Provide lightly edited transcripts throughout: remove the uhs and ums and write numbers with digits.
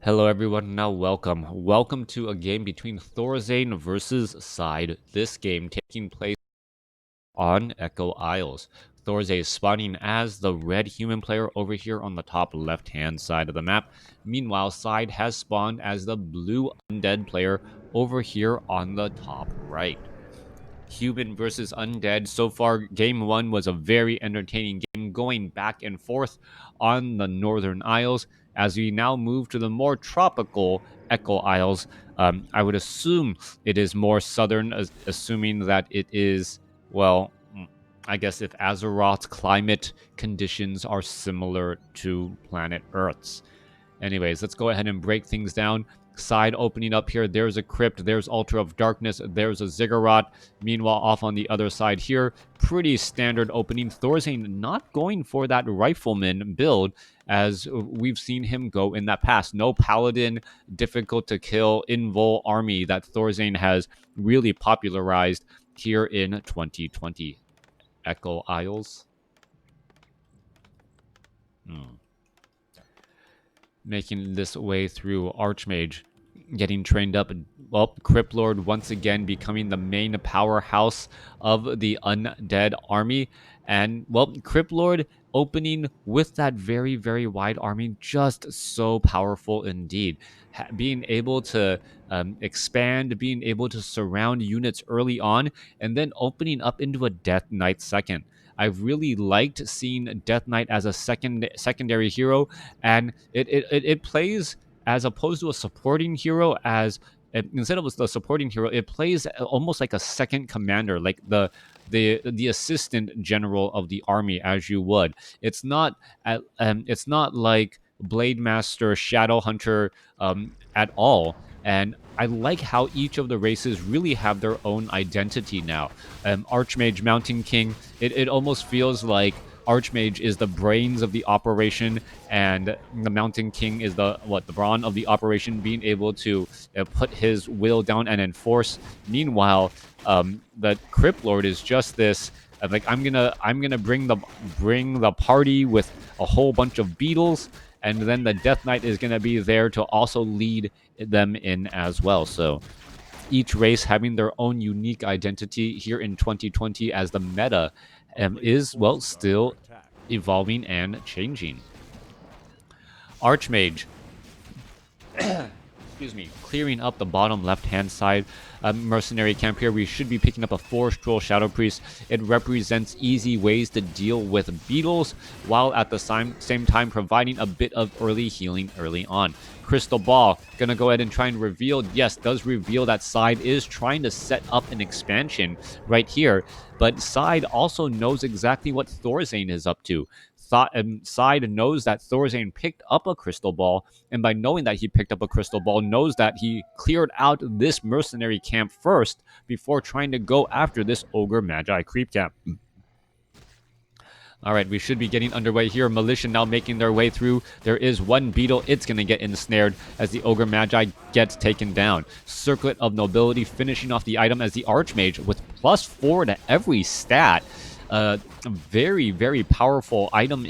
Hello everyone, now welcome to a game between ThorZaIN versus SyDe. This game taking place on Echo Isles. ThorZaIN is spawning as the red human player over here on the top left hand side of the map. Meanwhile, SyDe has spawned as the blue undead player over here on the top right. Human versus undead. So far, game one was a very entertaining game going back and forth on the Northern Isles. As we now move to the more tropical Echo Isles, I would assume it is more southern, assuming that it is, well, I guess if Azeroth's climate conditions are similar to planet Earth's. Anyways, let's go ahead and break things down. Side opening up here. There's a crypt. There's Altar of Darkness. There's a Ziggurat. Meanwhile, off on the other side here, pretty standard opening. ThorZaIN not going for that Rifleman build as we've seen him go in that past. No Paladin, difficult to kill, invul army that ThorZaIN has really popularized here in 2020. Echo Isles. Making this way through Archmage, getting trained up. Well, Crypt Lord once again becoming the main powerhouse of the undead army. And, well, Crypt Lord opening with that very, very wide army, just so powerful indeed. Being able to expand, being able to surround units early on, and then opening up into a Death Knight second. I've really liked seeing Death Knight as a secondary hero, and it plays as opposed to a supporting hero as instead of the supporting hero, it plays almost like a second commander, like the assistant general of the army, as you would. It's not like Blade Master, Shadow Hunter at all. And I like how each of the races really have their own identity now. Archmage, Mountain King, it almost feels like Archmage is the brains of the operation, and the Mountain King is the brawn of the operation, being able to put his will down and enforce. Meanwhile, the Crypt Lord is just this. Like I'm gonna bring the party with a whole bunch of beetles, and then the Death Knight is gonna be there to also lead them in as well. So each race having their own unique identity here in 2020 as the meta is, well, still evolving and changing. Archmage, excuse me, clearing up the bottom left-hand side mercenary camp here. We should be picking up a 4-Stroll Shadow Priest. It represents easy ways to deal with beetles, while at the same time providing a bit of early healing early on. Crystal Ball, gonna go ahead and try and reveal, yes, does reveal that SyDe is trying to set up an expansion right here, but SyDe also knows exactly what ThorZaIN is up to. SyDe knows that ThorZaIN picked up a crystal ball, and by knowing that he picked up a crystal ball, knows that he cleared out this mercenary camp first before trying to go after this Ogre Magi creep camp. All right, we should be getting underway here. Militia now making their way through. There is one beetle. It's going to get ensnared as the Ogre Magi gets taken down. Circlet of Nobility finishing off the item as the Archmage with +4 to every stat. Very, very powerful item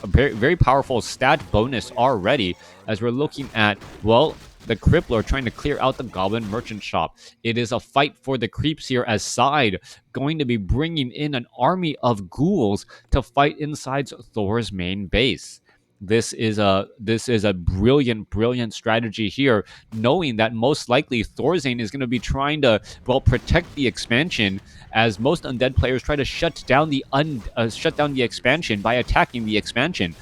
very, very powerful stat bonus already as we're looking at, well, the Crypt Lord trying to clear out the Goblin Merchant Shop. It is a fight for the creeps here as SyDe going to be bringing in an army of ghouls to fight inside Thor's main base. This is a brilliant strategy here, knowing that most likely ThorZaIN is going to be trying to, well, protect the expansion, as most undead players try to shut down the expansion by attacking the expansion.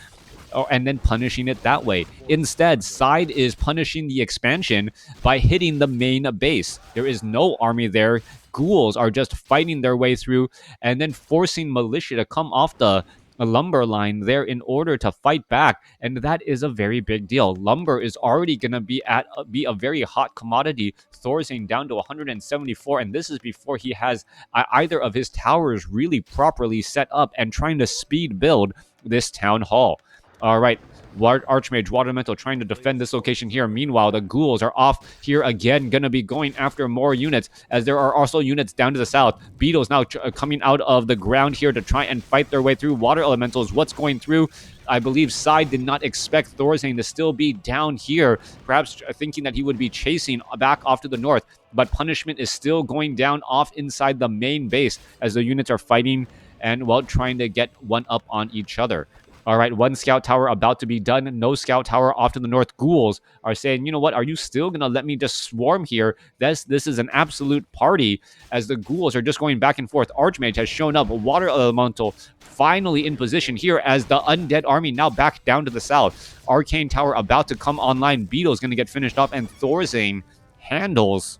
And then punishing it that way. Instead, SyDe is punishing the expansion by hitting the main base. There is no army there. Ghouls are just fighting their way through and then forcing militia to come off the lumber line there in order to fight back, and that is a very big deal. Lumber is already going to be a very hot commodity. ThorZaIN down to 174, and this is before he has either of his towers really properly set up and trying to speed build this town hall. All right. Archmage, Water Elemental trying to defend this location here. Meanwhile, the ghouls are off here again, going to be going after more units, as there are also units down to the south. Beetles now coming out of the ground here to try and fight their way through. Water Elementals, what's going through? I believe SyDe did not expect ThorZaIN to still be down here, perhaps thinking that he would be chasing back off to the north. But punishment is still going down off inside the main base as the units are fighting and, well, trying to get one up on each other. All right, one scout tower about to be done. No scout tower off to the north. Ghouls are saying, you know what? Are you still going to let me just swarm here? This is an absolute party as the ghouls are just going back and forth. Archmage has shown up. Water Elemental finally in position here as the undead army now back down to the south. Arcane tower about to come online. Beetle's going to get finished off, and ThorZaIN handles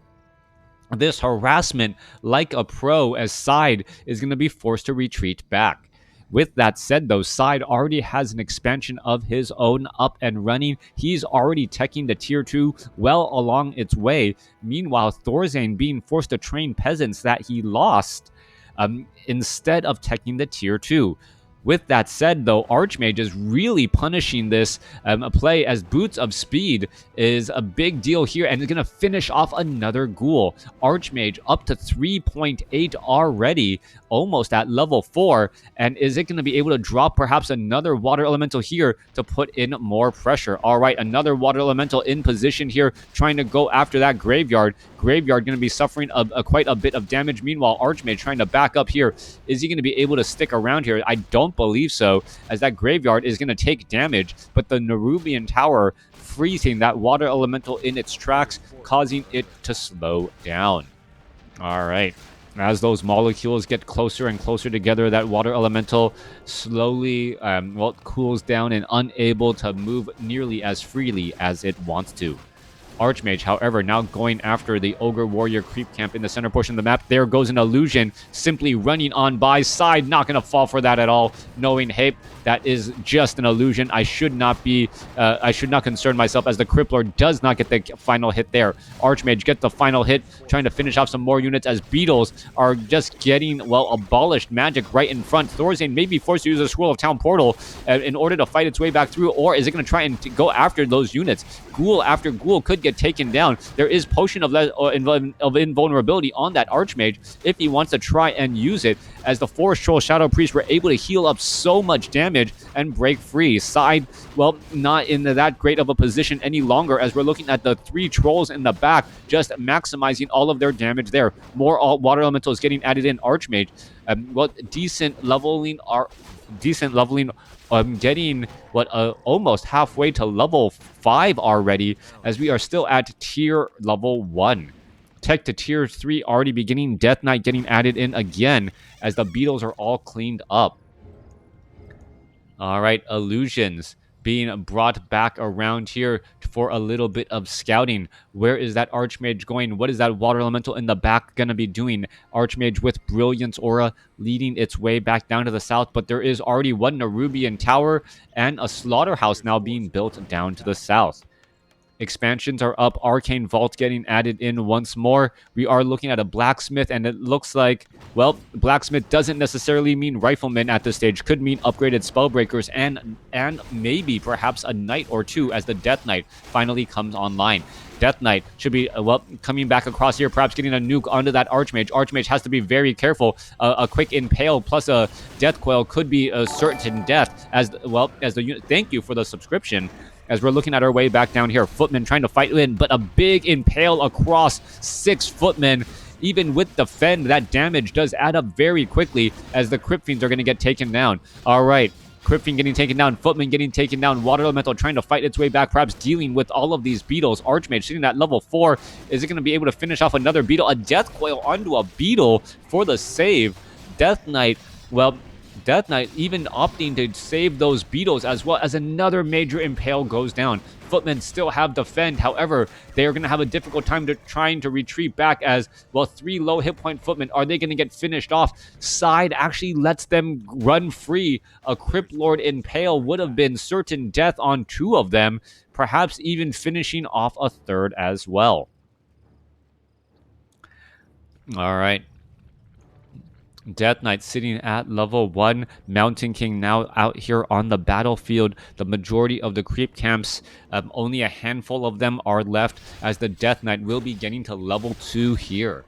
this harassment like a pro as SyDe is going to be forced to retreat back. With that said, though, SyDe already has an expansion of his own up and running. He's already teching the tier 2 well along its way. Meanwhile, ThorZaIN being forced to train peasants that he lost instead of teching the tier 2. With that said, though, Archmage is really punishing this play as Boots of Speed is a big deal here and is going to finish off another ghoul. Archmage up to 3.8 already, almost at level 4. And is it going to be able to drop perhaps another Water Elemental here to put in more pressure? All right, another Water Elemental in position here, trying to go after that Graveyard. Graveyard going to be suffering quite a bit of damage. Meanwhile, Archmage trying to back up here. Is he going to be able to stick around here? I don't believe so, as that Graveyard is going to take damage, but the Nerubian Tower freezing that Water Elemental in its tracks, causing it to slow down. All right. As those molecules get closer and closer together, that Water Elemental slowly cools down and unable to move nearly as freely as it wants to. Archmage, however, now going after the Ogre Warrior creep camp in the center portion of the map. There goes an illusion, simply running on by. SyDe not going to fall for that at all, knowing, hey, that is just an illusion. I should not concern myself, as the Crippler does not get the final hit there. Archmage gets the final hit, trying to finish off some more units as Beetles are just getting, well, abolished magic right in front. ThorZaIN may be forced to use a Scroll of Town Portal in order to fight its way back through, or is it going to try and go after those units? Ghoul after ghoul could get taken down. There is Potion of Invulnerability on that Archmage if he wants to try and use it, as the Forest Troll Shadow Priest were able to heal up so much damage and break free. SyDe, well, not in that great of a position any longer, as we're looking at the 3 trolls in the back just maximizing all of their damage there. More Water Elementals getting added in. Archmage, decent leveling, getting almost halfway to level 5 already, as we are still at tier level 1. Tech to tier 3 already beginning. Death Knight getting added in again, as the Beetles are all cleaned up. All right, illusions being brought back around here for a little bit of scouting. Where is that Archmage going? What is that Water Elemental in the back going to be doing? Archmage with Brilliance Aura leading its way back down to the south, but there is already one Nerubian Tower and a Slaughterhouse now being built down to the south. Expansions are up. Arcane Vault getting added in once more. We are looking at a Blacksmith, and it looks like, well, Blacksmith doesn't necessarily mean Rifleman at this stage. Could mean upgraded Spellbreakers and maybe perhaps a Knight or two, as the Death Knight finally comes online. Death Knight should be, coming back across here, perhaps getting a nuke onto that Archmage. Archmage has to be very careful. A quick Impale plus a Death Coil could be a certain death, as the unit. Thank you for the subscription. As we're looking at our way back down here, Footman trying to fight in, but a big Impale across 6 Footmen. Even with Defend, that damage does add up very quickly, as the Crypt Fiends are going to get taken down. All right, Crypt Fiend getting taken down, Footman getting taken down, Water Elemental trying to fight its way back, perhaps dealing with all of these Beetles. Archmage sitting at level 4. Is it going to be able to finish off another Beetle? A Death Coil onto a Beetle for the save. Death Knight, Death Knight even opting to save those Beetles, as well as another major Impale goes down. Footmen still have Defend. However, they are going to have a difficult time trying to retreat back, as, 3 low hit point Footmen. Are they going to get finished off? SyDe actually lets them run free. A Crypt Lord Impale would have been certain death on 2 of them, perhaps even finishing off a 3rd as well. All right. Death Knight sitting at level 1. Mountain King now out here on the battlefield. The majority of the creep camps, only a handful of them are left, as the Death Knight will be getting to level 2 here.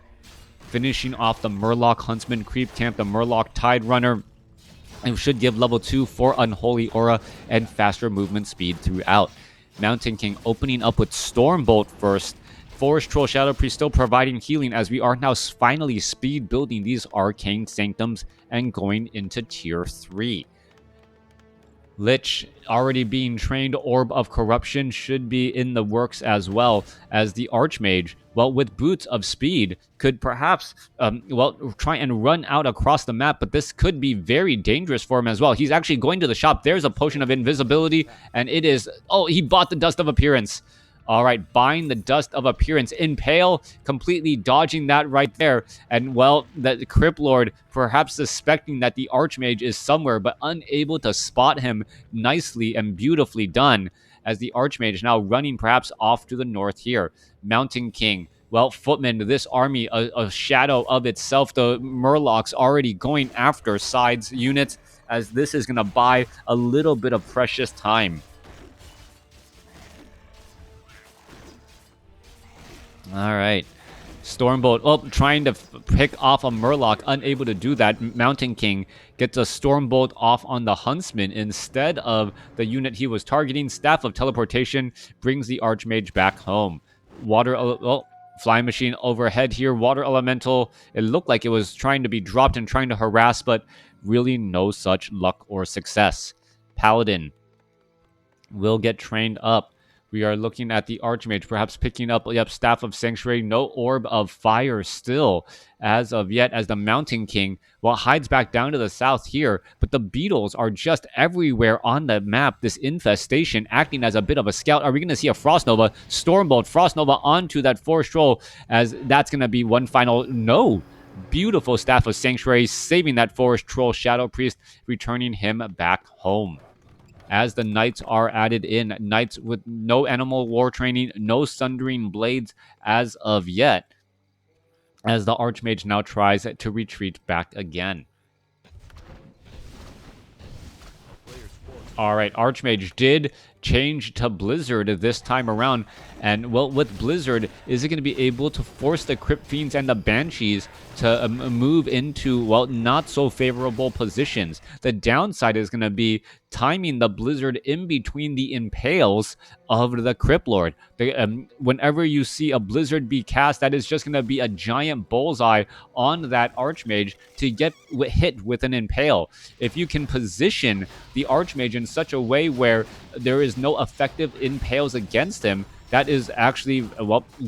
Finishing off the Murloc Huntsman creep camp, the Murloc Tide Runner. It should give level 2 for Unholy Aura and faster movement speed throughout. Mountain King opening up with Stormbolt first. Forest Troll Shadow Priest still providing healing, as we are now finally speed building these Arcane Sanctums and going into tier 3. Lich already being trained. Orb of Corruption should be in the works, as well as the Archmage, well, with Boots of Speed, could perhaps, try and run out across the map, but this could be very dangerous for him as well. He's actually going to the shop. There's a Potion of Invisibility, and it is, oh, he bought the Dust of Appearance. All right, buying the Dust of Appearance. Impale, completely dodging that right there. And, well, the Crypt Lord perhaps suspecting that the Archmage is somewhere, but unable to spot him. Nicely and beautifully done, as the Archmage now running perhaps off to the north here. Mountain King. Well, Footman, this army, a shadow of itself. The Murlocs already going after sides units, as this is going to buy a little bit of precious time. All right. Stormbolt, trying to pick off a Murloc, unable to do that. Mountain King gets a Stormbolt off on the Huntsman instead of the unit he was targeting. Staff of Teleportation brings the Archmage back home. Flying Machine overhead here. Water Elemental, it looked like it was trying to be dropped and trying to harass, but really no such luck or success. Paladin will get trained up. We are looking at the Archmage, perhaps picking up, Staff of Sanctuary. No Orb of Fire still, as of yet, as the Mountain King, hides back down to the south here. But the beetles are just everywhere on the map. This infestation acting as a bit of a scout. Are we going to see a Frost Nova? Stormbolt, Frost Nova onto that Forest Troll, as that's going to be one final... No! Beautiful Staff of Sanctuary, saving that Forest Troll Shadow Priest, returning him back home. As the Knights are added in. Knights with no Animal War training, no Sundering Blades as of yet, as the Archmage now tries to retreat back again. All right, Archmage did change to Blizzard this time around. And, with Blizzard, is it going to be able to force the Crypt Fiends and the Banshees to move into, not so favorable positions? The downside is going to be timing the Blizzard in between the impales of the Crypt Lord. Whenever you see a Blizzard be cast, that is just going to be a giant bullseye on that Archmage to get hit with an impale. If you can position the Archmage in such a way where there is no effective impales against him, that is actually,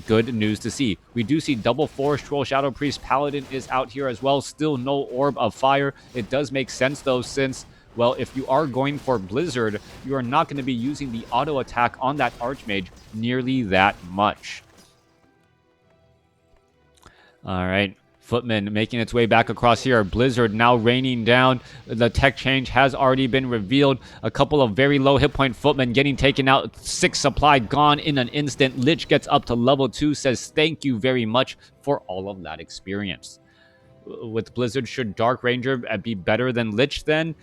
good news to see. We do see double Forest Troll Shadow Priest. Paladin is out here as well. Still no Orb of Fire. It does make sense, though, since, if you are going for Blizzard, you are not going to be using the auto attack on that Archmage nearly that much. All right. Footman making its way back across here. Blizzard now raining down. The tech change has already been revealed. A couple of very low hit point Footmen getting taken out. 6 supply gone in an instant. Lich gets up to level 2. Says thank you very much for all of that experience. With Blizzard, should Dark Ranger be better than Lich then?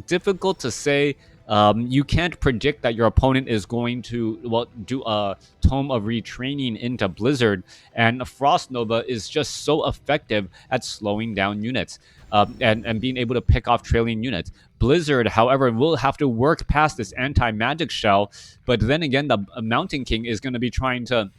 Difficult to say. You can't predict that your opponent is going to do a Tome of Retraining into Blizzard, and Frost Nova is just so effective at slowing down units and being able to pick off trailing units. Blizzard, however, will have to work past this anti-magic shell, but then again, the Mountain King is going to be trying to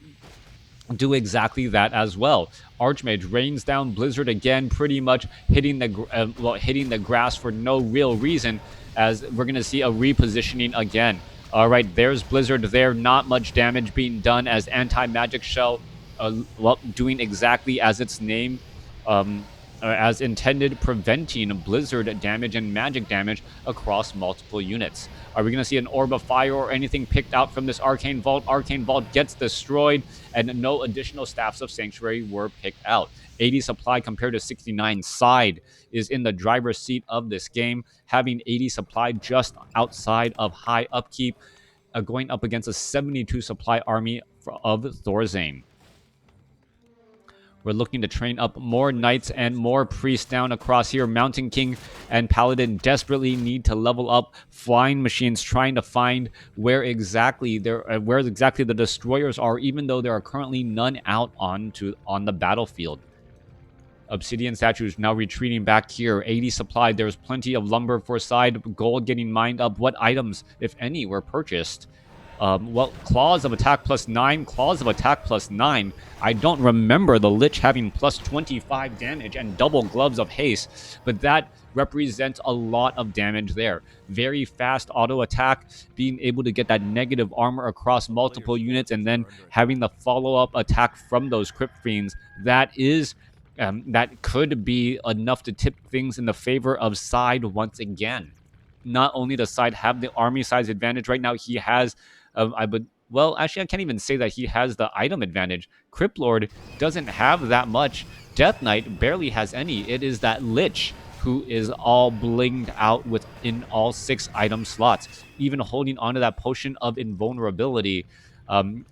do exactly that as well. Archmage rains down Blizzard again, pretty much hitting the grass for no real reason, as we're going to see a repositioning again. All right, there's Blizzard there. Not much damage being done, as Anti-Magic Shell, doing exactly as its name, as intended, preventing Blizzard damage and magic damage across multiple units. Are we going to see an Orb of Fire or anything picked out from this Arcane Vault? Arcane Vault gets destroyed, and no additional Staffs of Sanctuary were picked out. 80 supply compared to 69. SyDe is in the driver's seat of this game, having 80 supply just outside of high upkeep, going up against a 72 supply army of ThorZaIN. We're looking to train up more knights and more priests down across here. Mountain King and Paladin desperately need to level up. Flying machines trying to find where exactly the destroyers are, even though there are currently none out on the battlefield. Obsidian statues now retreating back here. 80 supply. There's plenty of lumber for side. Gold getting mined up. What items, if any, were purchased? Well, claws of attack +9. Claws of attack +9. I don't remember the Lich having +25 damage and double gloves of haste, but that represents a lot of damage there. Very fast auto attack, being able to get that negative armor across multiple units, and then having the follow-up attack from those Crypt Fiends. That could be enough to tip things in the favor of SyDe once again. Not only does SyDe have the army size advantage right now, he has, actually, I can't even say that he has the item advantage. Crypt Lord doesn't have that much. Death Knight barely has any. It is that Lich who is all blinged out within all 6 item slots, even holding onto that potion of invulnerability,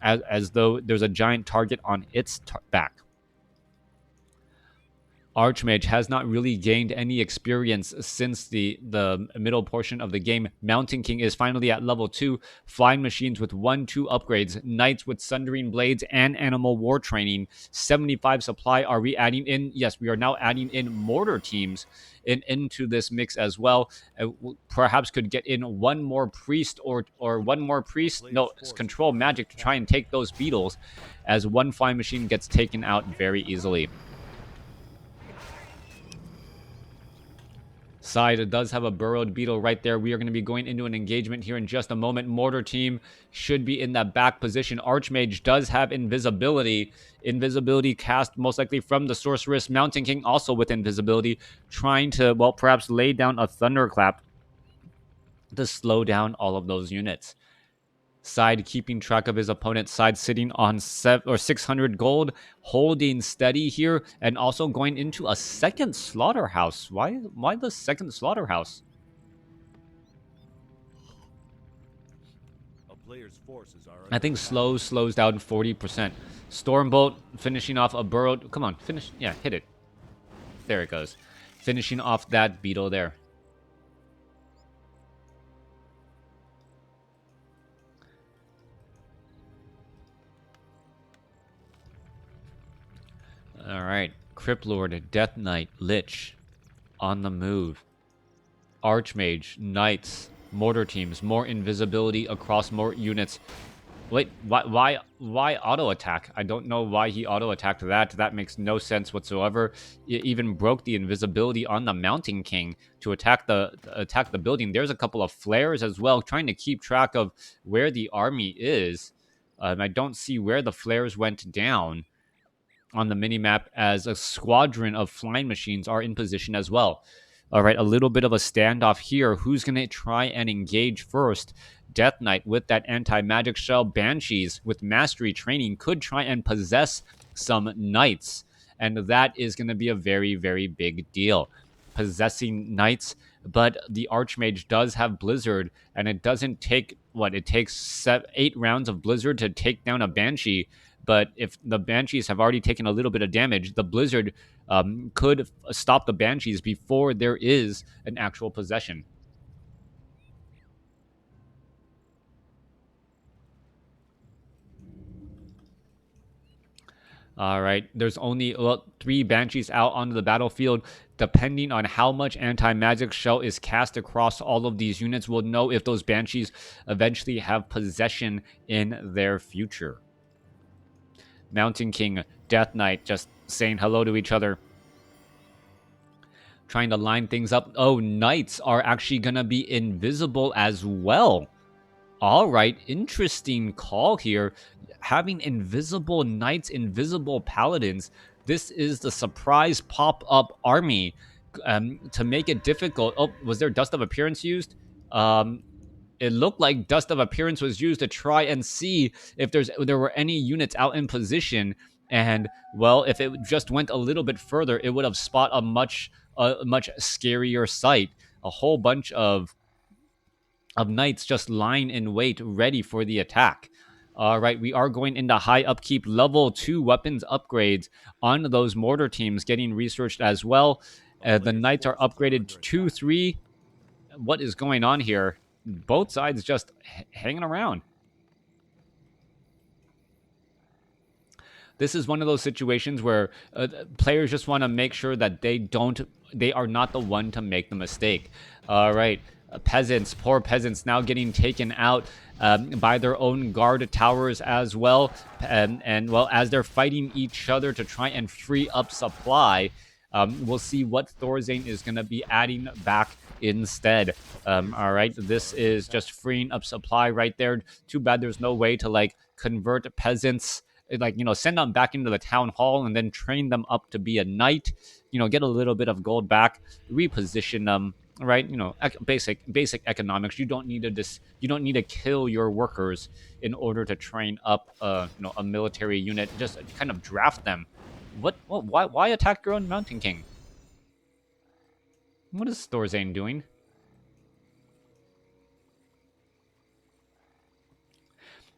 as though there's a giant target on its back. Archmage has not really gained any experience since the middle portion of the game. Mountain King is finally at level 2. Flying machines with 1-2 upgrades. Knights with Sundering Blades and Animal War Training. 75 supply. Are we adding in? Yes, we are now adding in mortar teams into this mix as well. Perhaps could get in one more priest or one more priest. No, it's control magic to try and take those beetles, as one flying machine gets taken out very easily. SyDe does have a burrowed beetle right there. We are going to be going into an engagement here in just a moment. Mortar team should be in that back position. Archmage does have invisibility. Invisibility cast most likely from the sorceress. Mountain King also with invisibility, trying to, well, perhaps lay down a thunderclap to slow down all of those units. SyDe keeping track of his opponent. SyDe sitting on 600 gold, holding steady here, and also going into a second slaughterhouse. Why the second slaughterhouse? I think slows down 40%. Stormbolt finishing off a burrowed. Come on, finish. Yeah, hit it. There it goes. Finishing off that beetle there. All right, Crypt Lord, Death Knight, Lich, on the move. Archmage, Knights, mortar teams, more invisibility across more units. Wait, why auto attack? I don't know why he auto attacked that. That makes no sense whatsoever. It even broke the invisibility on the Mountain King to attack the building. There's a couple of flares as well, trying to keep track of where the army is. I don't see where the flares went down on the minimap, as a squadron of flying machines are in position as well. All right, a little bit of a standoff here. Who's going to try and engage first? Death Knight with that anti-magic shell. Banshees with mastery training could try and possess some knights, and that is going to be a very, very big deal. Possessing knights, but the Archmage does have Blizzard, and it doesn't take, it takes 8 rounds of Blizzard to take down a Banshee. But if the Banshees have already taken a little bit of damage, the Blizzard could stop the Banshees before there is an actual possession. All right, there's only 3 Banshees out onto the battlefield. Depending on how much anti-magic shell is cast across all of these units, we'll know if those Banshees eventually have possession in their future. Mountain King, Death Knight, just saying hello to each other. Trying to line things up. Oh, Knights are actually going to be invisible as well. All right, interesting call here. Having invisible Knights, invisible Paladins. This is the surprise pop-up army to make it difficult. Oh, was there Dust of Appearance used? It looked like Dust of Appearance was used to try and see if there were any units out in position. And, well, if it just went a little bit further, it would have spot a much scarier sight. A whole bunch of knights just lying in wait, ready for the attack. All right, we are going into high upkeep level 2 weapons upgrades on those mortar teams getting researched as well. The knights are upgraded to 2, 3. What is going on here? Both sides just hanging around. This is one of those situations where players just want to make sure that they are not the one to make the mistake. All right, peasants, poor peasants, now getting taken out by their own guard towers as well, and well, as they're fighting each other to try and free up supply. We'll see what ThorZaIN is going to be adding back instead. All right, this is just freeing up supply right there. Too bad there's no way to like convert peasants, like, send them back into the town hall and then train them up to be a knight, get a little bit of gold back, reposition them, right? Basic economics. You don't need to kill your workers in order to train up a military unit. Just kind of draft them. Why attack your own Mountain King? What is ThorZaIN doing?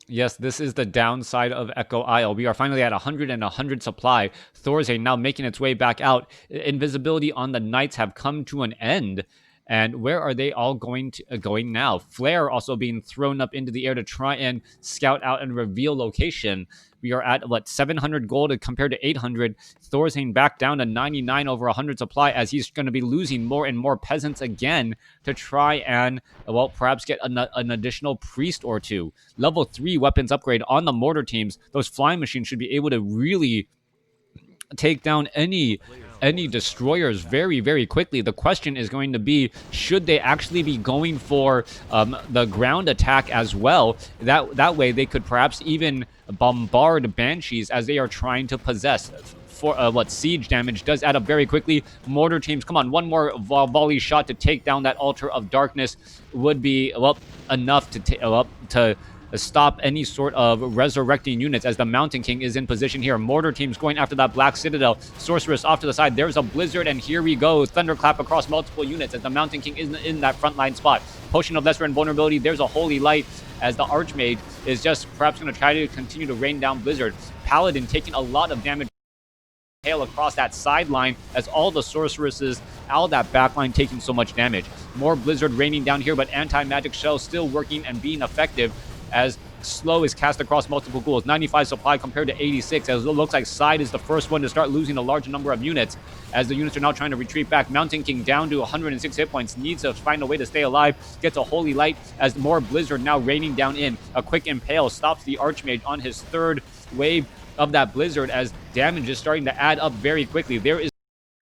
Yes, this is the downside of Echo Isle. We are finally at 100 and 100 supply. ThorZaIN now making its way back out. Invisibility on the knights have come to an end. And where are they all going now? Flare also being thrown up into the air to try and scout out and reveal location. We are at, 700 gold compared to 800. ThorZaIN back down to 99 over 100 supply as he's going to be losing more and more peasants again to try and, perhaps get an additional priest or two. Level 3 weapons upgrade on the mortar teams. Those flying machines should be able to really take down any destroyers very, very quickly. The question is going to be, should they actually be going for the ground attack as well? That way they could perhaps even bombard banshees as they are trying to possess. For siege damage does add up very quickly. Mortar teams, come on, one more volley shot to take down that altar of darkness would be enough to stop any sort of resurrecting units as the Mountain King is in position here. Mortar teams going after that Black Citadel. Sorceress off to the side. There's a Blizzard, and here we go. Thunderclap across multiple units as the Mountain King is in that frontline spot. Potion of Lesser Invulnerability. There's a Holy Light as the Archmage is just perhaps going to try to continue to rain down Blizzard. Paladin taking a lot of damage hail across that sideline as all the sorceresses out of that backline taking so much damage. More Blizzard raining down here, but anti-magic shell still working and being effective as slow is cast across multiple ghouls. 95 supply compared to 86, as it looks like SyDe is the first one to start losing a large number of units as the units are now trying to retreat back. Mountain King down to 106 hit points, needs to find a way to stay alive, gets a Holy Light as more Blizzard now raining down in. A quick Impale stops the Archmage on his third wave of that Blizzard as damage is starting to add up very quickly. There is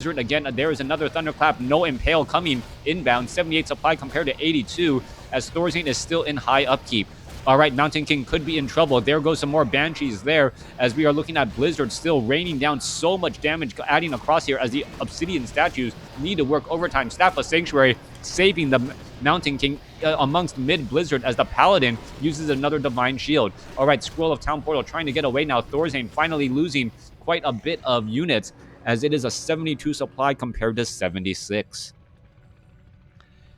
again, there is another Thunderclap, no Impale coming inbound. 78 supply compared to 82 as ThorZaIN is still in high upkeep. All right, Mountain King could be in trouble. There goes some more Banshees there as we are looking at Blizzard still raining down so much damage, adding across here as the Obsidian statues need to work overtime. Staff of Sanctuary saving the Mountain King amongst mid-Blizzard as the Paladin uses another Divine Shield. All right, Scroll of Town Portal trying to get away now. ThorZaIN finally losing quite a bit of units as it is a 72 supply compared to 76.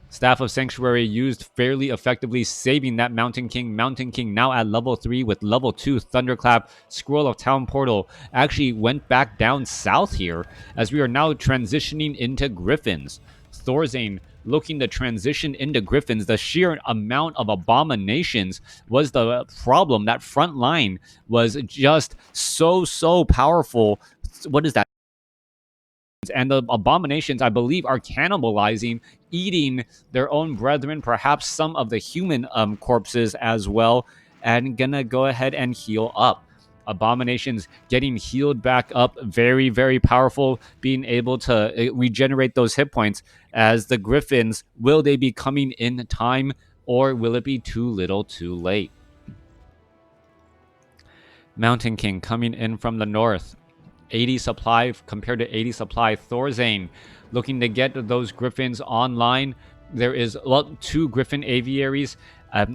Staff of Sanctuary used fairly effectively, saving that Mountain King. Mountain King now at level 3 with level 2 Thunderclap. Scroll of Town Portal actually went back down south here as we are now transitioning into Griffins. ThorZaIN looking to transition into Griffins. The sheer amount of abominations was the problem. That front line was just so powerful. What is that? And the abominations, I believe, are cannibalizing, eating their own brethren, perhaps some of the human corpses as well, and gonna go ahead and heal up. Abominations getting healed back up, very, very powerful, being able to regenerate those hit points as the Griffins. Will they be coming in time, or will it be too little too late? Mountain King coming in from the north. 80 supply compared to 80 supply. ThorZaIN looking to get those Griffins online. There is 2 Griffin aviaries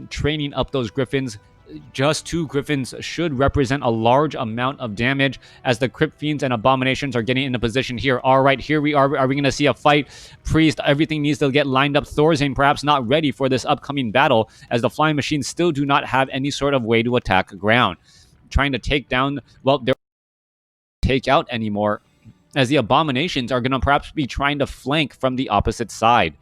training up those Griffins, just 2 Griffins should represent a large amount of damage as the Crypt Fiends and Abominations are getting into position here. All right, here we are. Are we going to see a fight? Priest, everything needs to get lined up. ThorZaIN perhaps not ready for this upcoming battle as the Flying Machines still do not have any sort of way to attack ground. Trying to take down, well, they're take out anymore as the Abominations are going to perhaps be trying to flank from the opposite side.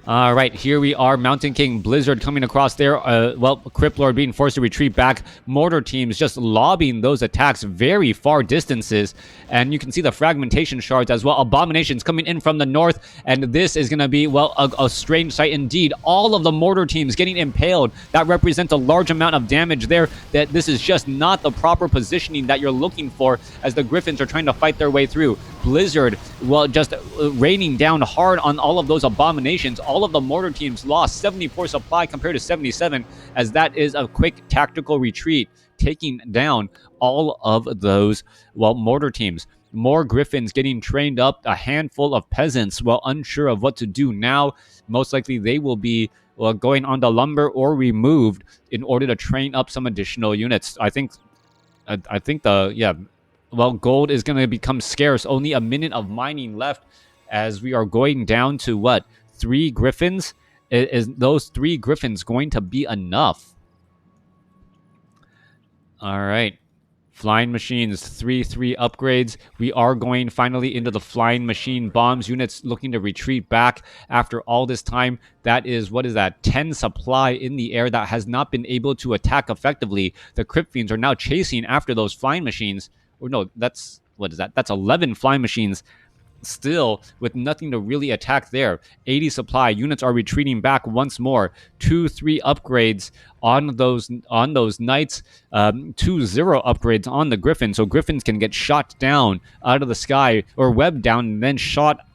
All right, here we are. Mountain King Blizzard coming across there. Well, Crypt Lord being forced to retreat back. Mortar teams just lobbing those attacks very far distances. And you can see the fragmentation shards as well. Abominations coming in from the north. And this is going to be, well, a strange sight indeed. All of the mortar teams getting impaled. That represents a large amount of damage there. That this is just not the proper positioning that you're looking for as the Griffins are trying to fight their way through. Blizzard, well, just raining down hard on all of those Abominations. All of the mortar teams lost 74 supply compared to 77, as that is a quick tactical retreat, taking down all of those, well, mortar teams. More Griffins getting trained up, a handful of peasants, well, unsure of what to do now. Most likely they will be, well, going on the lumber or removed in order to train up some additional units. I think well, gold is going to become scarce. Only a minute of mining left as we are going down to, what, 3 Griffins? Is those 3 Griffins going to be enough? All right. Flying Machines, 3-3 upgrades. We are going finally into the Flying Machine bombs. Units looking to retreat back after all this time. That is, what is that? 10 supply in the air that has not been able to attack effectively. The Crypt Fiends are now chasing after those Flying Machines. Or no, that's, what is that? That's 11 Flying Machines still with nothing to really attack there. 80 supply. Units are retreating back once more. 2-3 upgrades on those knights. 2-0 upgrades on the Griffin. So Griffins can get shot down out of the sky or webbed down and then shot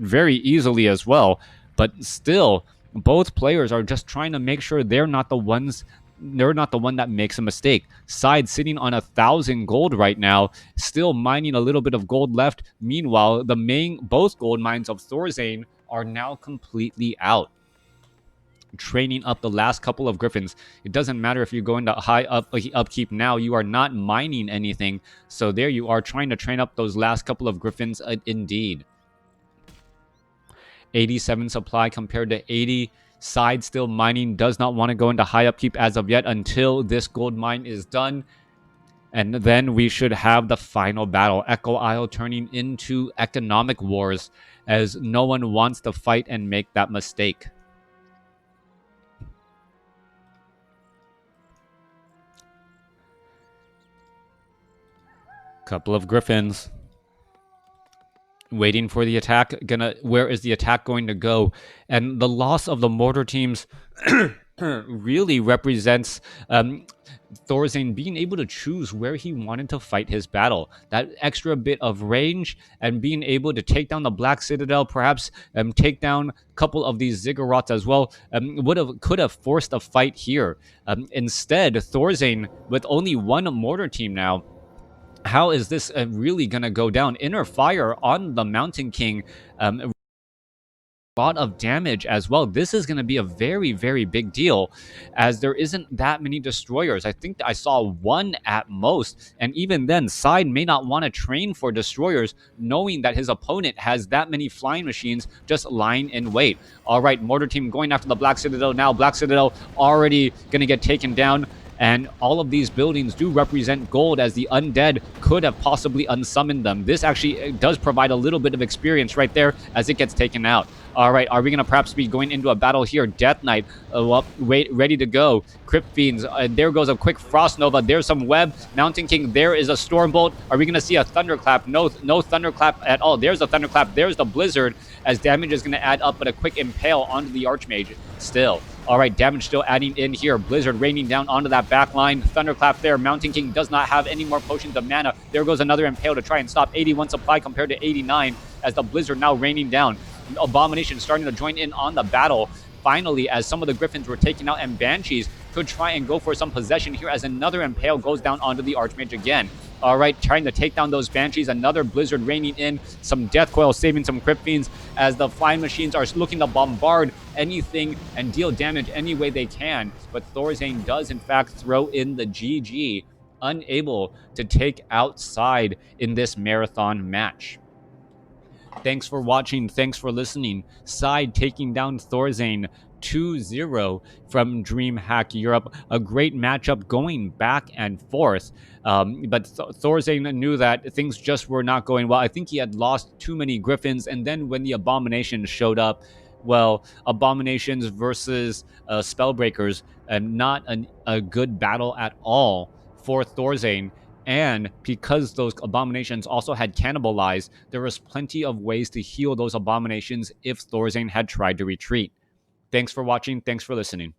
very easily as well. But still, both players are just trying to make sure they're not the one that makes a mistake. SyDe sitting on 1,000 gold right now, still mining a little bit of gold left. Meanwhile, both gold mines of ThorZaIN are now completely out. Training up the last couple of Griffins. It doesn't matter if you go into high upkeep now, you are not mining anything. So there you are trying to train up those last couple of Griffins indeed. 87 supply compared to 80. SyDe still mining, does not want to go into high upkeep as of yet until this gold mine is done. And then we should have the final battle. Echo Isle turning into economic wars as no one wants to fight and make that mistake. Couple of Griffins waiting for the attack. Where is the attack going to go? And the loss of the mortar teams really represents ThorZaIN being able to choose where he wanted to fight his battle. That extra bit of range and being able to take down the Black Citadel, perhaps take down a couple of these ziggurats as well, could have forced a fight here. Instead, ThorZaIN, with only one mortar team now, how is this really going to go down? Inner fire on the Mountain King. A lot of damage as well. This is going to be a very, very big deal as there isn't that many destroyers. I think I saw one at most. And even then, SyDe may not want to train for destroyers knowing that his opponent has that many flying machines just lying in wait. All right, mortar team going after the Black Citadel now. Black Citadel already going to get taken down. And all of these buildings do represent gold as the undead could have possibly unsummoned them. This actually does provide a little bit of experience right there as it gets taken out. All right, are we going to perhaps be going into a battle here? Death Knight, ready to go. Crypt Fiends, there goes a quick Frost Nova. There's some web. Mountain King, there is a Stormbolt. Are we going to see a Thunderclap? No Thunderclap at all. There's a Thunderclap. There's the Blizzard as damage is going to add up, but a quick Impale onto the Archmage still. All right, damage still adding in here. Blizzard raining down onto that back line. Thunderclap there. Mountain King does not have any more potions of mana. There goes another Impale to try and stop. 81 supply compared to 89 as the Blizzard now raining down. Abomination starting to join in on the battle. Finally, as some of the Griffins were taken out and Banshees could try and go for some possession here as another Impale goes down onto the Archmage again. All right, trying to take down those Banshees. Another Blizzard raining in. Some Death Coil saving some Crypt Fiends as the Flying Machines are looking to bombard anything and deal damage any way they can. But ThorZaIN does, in fact, throw in the GG, unable to take outside in this marathon match. Thanks for watching. Thanks for listening. SyDe taking down ThorZaIN 2-0 from Dreamhack Europe. A great matchup going back and forth. But ThorZaIN knew that things just were not going well. I think he had lost too many Griffins. And then when the Abominations showed up, well, Abominations versus Spellbreakers, not a good battle at all for ThorZaIN. And because those Abominations also had cannibalized, there was plenty of ways to heal those Abominations if ThorZaIN had tried to retreat. Thanks for watching. Thanks for listening.